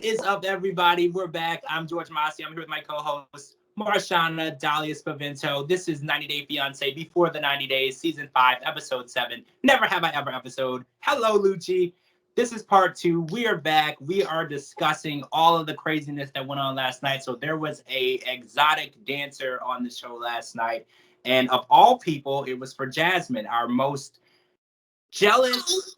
is up, everybody? We're back. I'm George Mossey. I'm here with my co-host, Marshana Dahlia. This is 90 Day Fiance Before the 90 Days, Season 5, Episode 7. Never Have I Ever episode. Hello, Lucci. This is part 2. We are back. We are discussing all of the craziness that went on last night. So there was a exotic dancer on the show last night. And of all people, it was for Jasmine, our most jealous,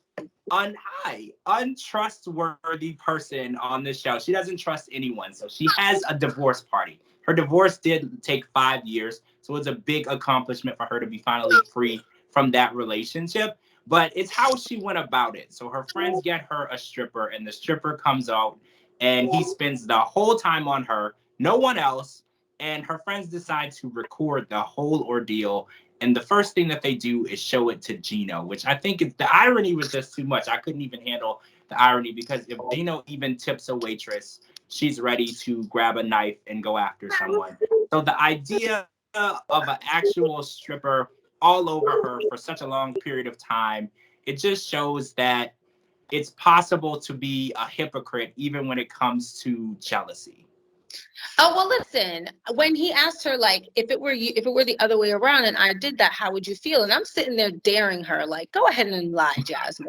untrustworthy person on this show. She doesn't trust anyone. So she has a divorce party. Her divorce did take 5 years. So it's a big accomplishment for her to be finally free from that relationship. But it's how she went about it. So her friends get her a stripper, and the stripper comes out and he spends the whole time on her, no one else. And her friends decide to record the whole ordeal. And the first thing that they do is show it to Gino, which I think the irony was just too much. I couldn't even handle the irony, because if Gino even tips a waitress, she's ready to grab a knife and go after someone. So the idea of an actual stripper all over her for such a long period of time, it just shows that it's possible to be a hypocrite even when it comes to jealousy. Oh, well, listen, when he asked her, like, if it were you, if it were the other way around and I did that, how would you feel? And I'm sitting there daring her, like, go ahead and lie, Jasmine.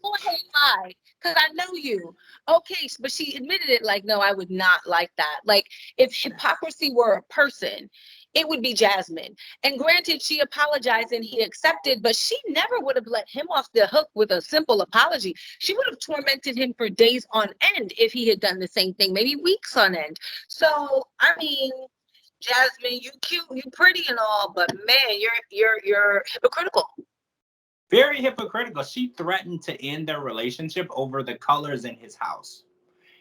Go ahead and lie, because I know you. Okay, but she admitted it, like, no, I would not like that. Like, if hypocrisy were a person, it would be Jasmine. And granted, she apologized and he accepted, but she never would have let him off the hook with a simple apology. She would have tormented him for days on end if he had done the same thing, maybe weeks on end. So, I mean, Jasmine, you cute, you pretty and all, but man, you're hypocritical. Very hypocritical. She threatened to end their relationship over the colors in his house.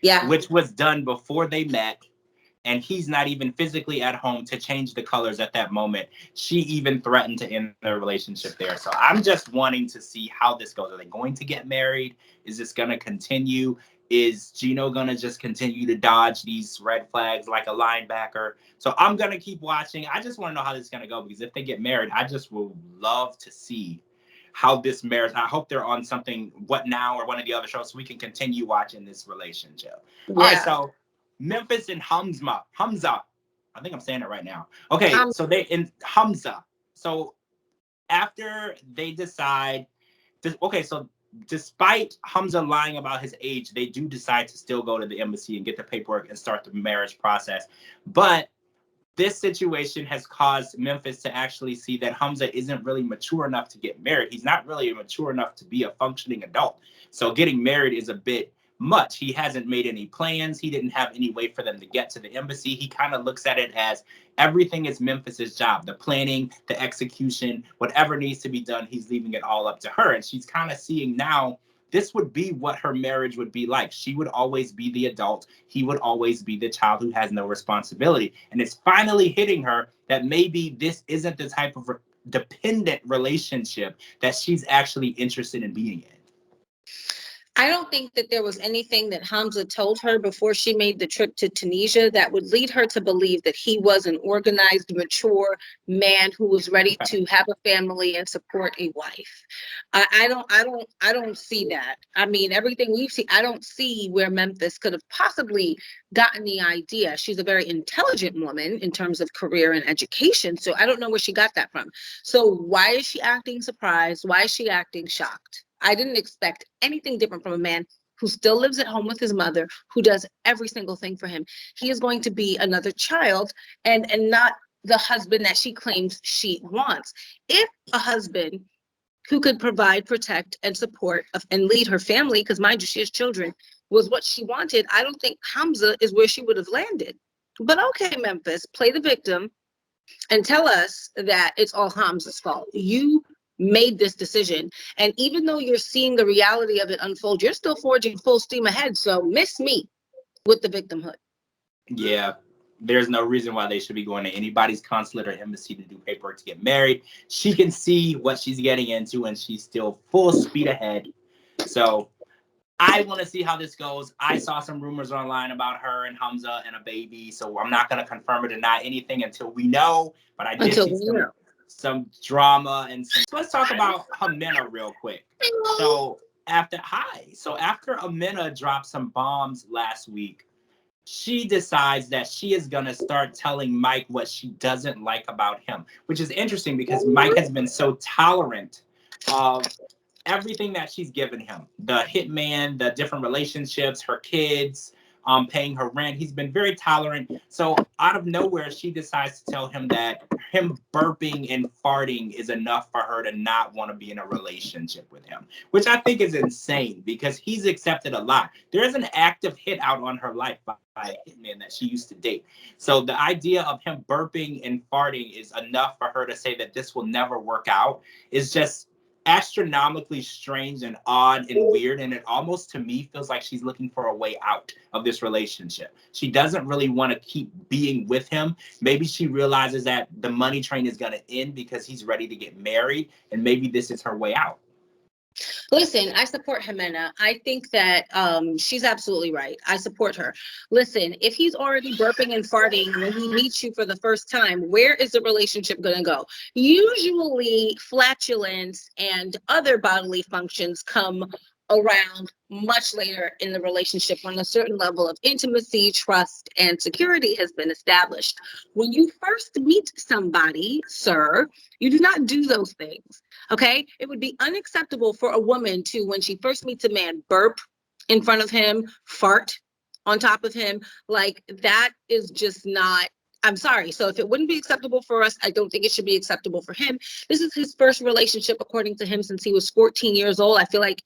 Yeah. Which was done before they met. And he's not even physically at home to change the colors at that moment. She even threatened to end their relationship there. So I'm just wanting to see how this goes. Are they going to get married? Is this going to continue? Is Gino going to just continue to dodge these red flags like a linebacker? So I'm going to keep watching. I just want to know how this is going to go, because if they get married, I just will love to see how this marriage. I hope they're on something, What Now or one of the other shows, so we can continue watching this relationship. Yeah. All right, so Memphis and Hamza. I think I'm saying it right now. Okay, so they in Hamza. So after they decide, so despite Hamza lying about his age, they do decide to still go to the embassy and get the paperwork and start the marriage process. But this situation has caused Memphis to actually see that Hamza isn't really mature enough to get married. He's not really mature enough to be a functioning adult. So getting married is a bit much. He hasn't made any plans. He didn't have any way for them to get to the embassy. He kind of looks at it as everything is Memphis's job. The planning, the execution, whatever needs to be done, he's leaving it all up to her. And she's kind of seeing now this would be what her marriage would be like. She would always be the adult. He would always be the child who has no responsibility. And it's finally hitting her that maybe this isn't the type of dependent relationship that she's actually interested in being in. I don't think that there was anything that Hamza told her before she made the trip to Tunisia that would lead her to believe that he was an organized, mature man who was ready to have a family and support a wife. I don't see that. I mean, everything we've seen, I don't see where Memphis could have possibly gotten the idea. She's a very intelligent woman in terms of career and education, so I don't know where she got that from. So why is she acting surprised? Why is she acting shocked? I didn't expect anything different from a man who still lives at home with his mother, who does every single thing for him. He is going to be another child and not the husband that she claims she wants. If a husband who could provide, protect, and support and lead her family, because mind you, she has children, was what she wanted, I don't think Hamza is where she would have landed. But okay, Memphis, play the victim and tell us that it's all Hamza's fault. You made this decision. And even though you're seeing the reality of it unfold, you're still forging full steam ahead. So miss me with the victimhood. Yeah. There's no reason why they should be going to anybody's consulate or embassy to do paperwork to get married. She can see what she's getting into and she's still full speed ahead. So I want to see how this goes. I saw some rumors online about her and Hamza and a baby. So I'm not going to confirm or deny anything until we know. But I did see some drama and some. So let's talk about Jimena real quick. So After Amina dropped some bombs last week, she decides that she is going to start telling Mike what she doesn't like about him, which is interesting because Mike has been so tolerant of everything that she's given him, the hitman, the different relationships, her kids, paying her rent. He's been very tolerant. So out of nowhere, she decides to tell him that him burping and farting is enough for her to not want to be in a relationship with him, which I think is insane because he's accepted a lot. There is an active hit out on her life by a hitman that she used to date. So the idea of him burping and farting is enough for her to say that this will never work out is just astronomically strange and odd and weird, and it almost to me feels like she's looking for a way out of this relationship. She doesn't really want to keep being with him. Maybe she realizes that the money train is going to end because he's ready to get married, and maybe this is her way out. Listen, I support Jimena. I think that she's absolutely right. I support her. Listen, if he's already burping and farting when he meets you for the first time, where is the relationship going to go? Usually, flatulence and other bodily functions come around much later in the relationship when a certain level of intimacy, trust, and security has been established. When you first meet somebody, sir, you do not do those things. Okay, it would be unacceptable for a woman to, when she first meets a man, burp in front of him, fart on top of him. Like, that is just not, I'm sorry. So if it wouldn't be acceptable for us, I don't think it should be acceptable for him. This is his first relationship, according to him, since he was 14 years old. I feel like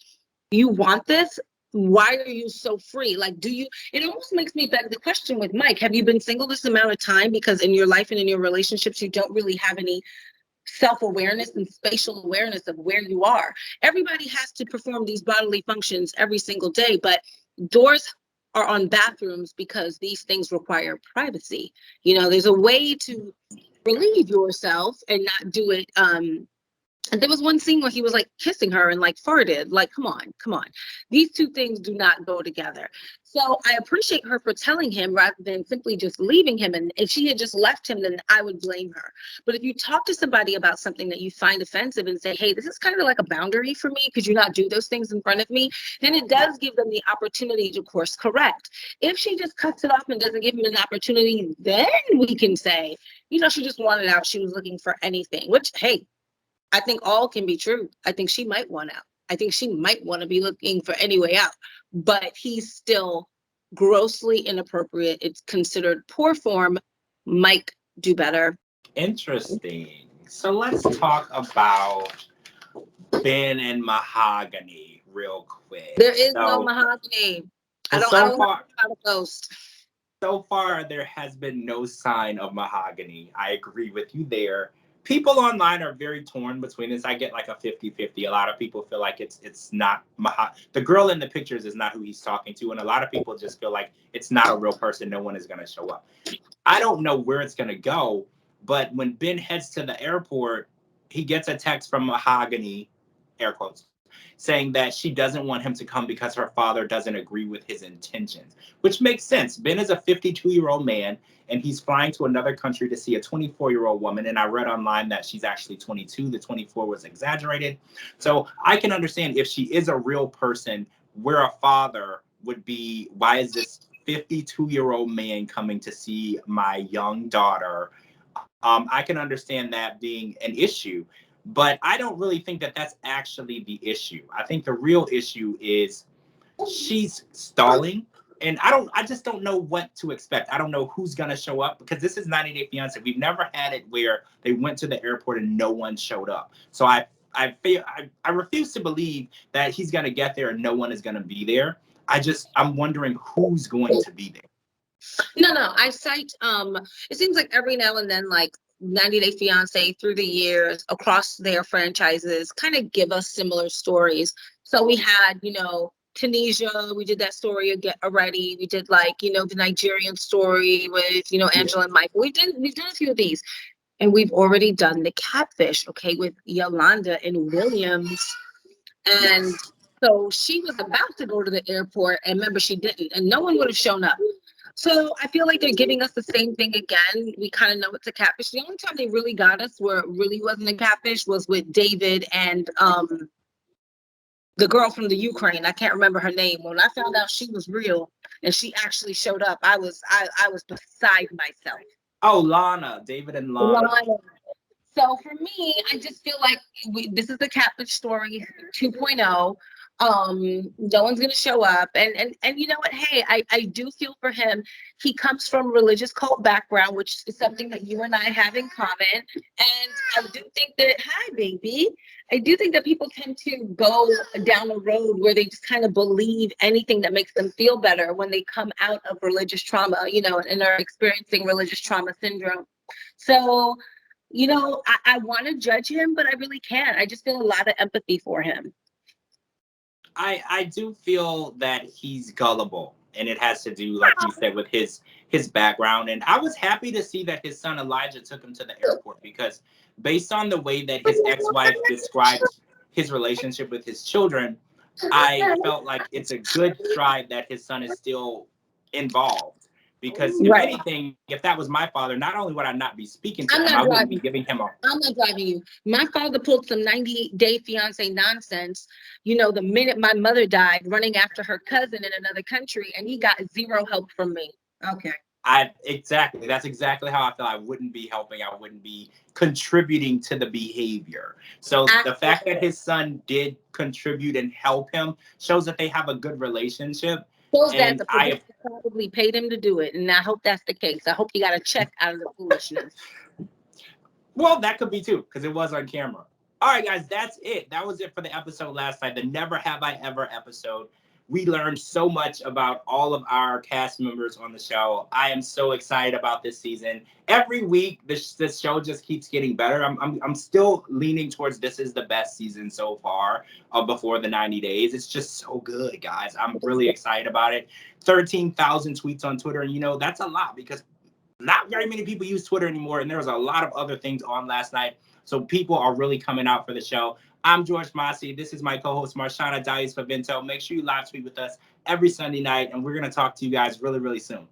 you want this. Why are you so free? Like, do you, it almost makes me beg the question with Mike, have you been single this amount of time because in your life and in your relationships, you don't really have any self-awareness and spatial awareness of where you are? Everybody has to perform these bodily functions every single day, but doors are on bathrooms because these things require privacy. You know, there's a way to relieve yourself and not do it and there was one scene where he was like kissing her and like farted. Like, come on, come on. These two things do not go together. So I appreciate her for telling him rather than simply just leaving him. And if she had just left him, then I would blame her. But if you talk to somebody about something that you find offensive and say, hey, this is kind of like a boundary for me, could you not do those things in front of me? Then it does give them the opportunity to course correct. If she just cuts it off and doesn't give him an opportunity, then we can say, you know, she just wanted out. She was looking for anything, which, hey, I think all can be true. I think she might want out. I think she might want to be looking for any way out, but he's still grossly inappropriate. It's considered poor form. Mike, do better. Interesting. So let's talk about Ben and Mahogany real quick. There is no mahogany. I don't know how to post. So far, there has been no sign of mahogany. I agree with you there. People online are very torn between this. I get like a 50-50. A lot of people feel like it's not the girl in the pictures is not who he's talking to, and a lot of people just feel like it's not a real person. No one is going to show up. I don't know where it's going to go, but when Ben heads to the airport, he gets a text from Mahogany, air quotes, saying that she doesn't want him to come because her father doesn't agree with his intentions, which makes sense. Ben is a 52-year-old man, and he's flying to another country to see a 24-year-old woman. And I read online that she's actually 22. The 24 was exaggerated. So I can understand if she is a real person, where a father would be, why is this 52-year-old man coming to see my young daughter? I can understand that being an issue. But I don't really think that that's actually the issue. I think the real issue is she's stalling. And I just don't know what to expect. I don't know who's going to show up because this is 90 Day Fiance. We've never had it where they went to the airport and no one showed up. So I refuse to believe that he's going to get there and no one is going to be there. I'm wondering who's going to be there. No, I cite, it seems like every now and then, like 90 Day Fiance through the years across their franchises kind of give us similar stories. So we had, you know, Tunisia, we did that story already. We did like, you know, the Nigerian story with, you know, Angela and Michael. We've done a few of these. And we've already done the catfish, okay, with Yolanda and Williams. And so she was about to go to the airport, and remember, she didn't, and no one would have shown up. So I feel like they're giving us the same thing again. We kind of know it's a catfish. The only time they really got us where it really wasn't a catfish was with David and the girl from the Ukraine. I can't remember her name. When I found out she was real and she actually showed up, I was beside myself. Oh, Lana, David and Lana. So for me, I just feel like this is the Catfish story 2.0. No one's gonna show up, and you know what? Hey, I do feel for him. He comes from a religious cult background, which is something that you and I have in common. And I do think that, hi, baby. I do think that people tend to go down a road where they just kind of believe anything that makes them feel better when they come out of religious trauma, and are experiencing religious trauma syndrome. So I want to judge him, but I really can't. I just feel a lot of empathy for him. I do feel that he's gullible, and it has to do, like you said, with his background. And I was happy to see that his son Elijah took him to the airport, because based on the way that his ex-wife described his relationship with his children, I felt like it's a good stride that his son is still involved. Because if Right. anything, if that was my father, not only would I not be speaking to I'm him, not I wouldn't be driving. giving him a. I'm not driving you. My father pulled some 90-day fiance nonsense, the minute my mother died, running after her cousin in another country, and he got zero help from me. Okay. That's exactly how I feel. I wouldn't be helping. I wouldn't be contributing to the behavior. So the fact that his son did contribute and help him shows that they have a good relationship. Shows that And the producer probably paid him to do it, and I hope that's the case. I hope he got a check out of the foolishness. Well, that could be too, because it was on camera. All right, guys, that's it. That was it for the episode last night, the Never Have I Ever episode. We learned so much about all of our cast members on the show. I am so excited about this season. Every week, this show just keeps getting better. I'm still leaning towards this is the best season so far of Before the 90 Days. It's just so good, guys. I'm really excited about it. 13,000 tweets on Twitter, and that's a lot, because not very many people use Twitter anymore, and there was a lot of other things on last night. So people are really coming out for the show. I'm George Mossey. This is my co-host, Marshana Dahlia. Make sure you live tweet with us every Sunday night, and we're going to talk to you guys really, really soon.